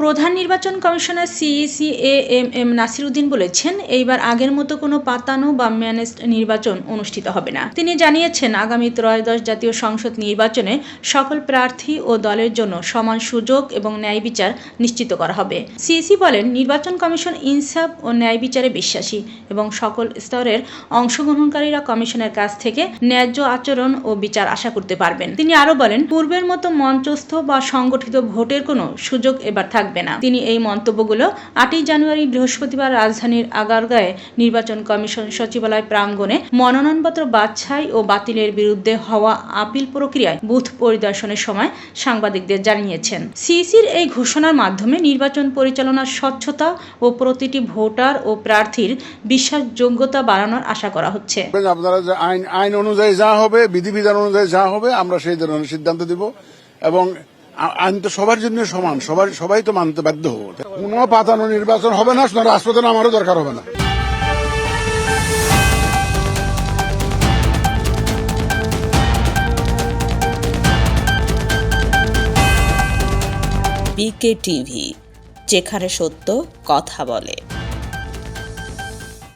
প্রধান নির্বাচন commissioner CEC AMM Nasir Uddin বলেছেন, এইবার আগের মতো কোনো পাতানো বা ম্যানেজড নির্বাচন অনুষ্ঠিত হবে না। তিনি জানিয়েছেন, আগামী ত্রয়োদশ জাতীয় সংসদ নির্বাচনে সকল প্রার্থী ও দলের জন্য সমান সুযোগ এবং ন্যায় বিচার নিশ্চিত করা হবে। সিইসি বলেন, নির্বাচন কমিশন ইনসাফ ও ন্যায় বিচারে বিশ্বাসী এবং সকল স্তরের অংশগ্রহণকারীরা কমিশনের কাছ থেকে ন্যায্য আচরণ ও বিচার আশা করতে পারবেন। তিনি আরও বলেন, পূর্বের মতো মঞ্চস্থ বা সংগঠিত ভোটের কোনো সুযোগ এবার থাকবে না। তিনি এই মন্তব্যগুলো 8ই জানুয়ারি বৃহস্পতিবার রাজধানীর আগারগাঁয়ে নির্বাচন কমিশন সচিবালয় প্রাঙ্গণে মনোনয়নপত্র বাছাই ও বাতিলের বিরুদ্ধে হওয়া আপিল প্রক্রিয়ায় বুথ পরিদর্শনের সময় সাংবাদিকদের জানিয়েছেন। সিইসির এই ঘোষণার মাধ্যমে নির্বাচন পরিচালনার স্বচ্ছতা ও প্রতিটি ভোটার ও প্রার্থীর বিশ্বাসযোগ্যতা বাড়ানোর আশা করা হচ্ছে। আপনারা যে আইন অনুযায়ী যা হবে, বিধিবিধান অনুযায়ী যা হবে, আমরা সেই ধরনের সিদ্ধান্ত দিব এবং আইন তো সবার জন্য সমান, সবাই তো মানতে বাধ্য হবো। কোনো পাতানো নির্বাচন হবে না, রাজপথে নামারও দরকার হবে না। বিকেটিভি, যেখানে সত্য কথা বলে।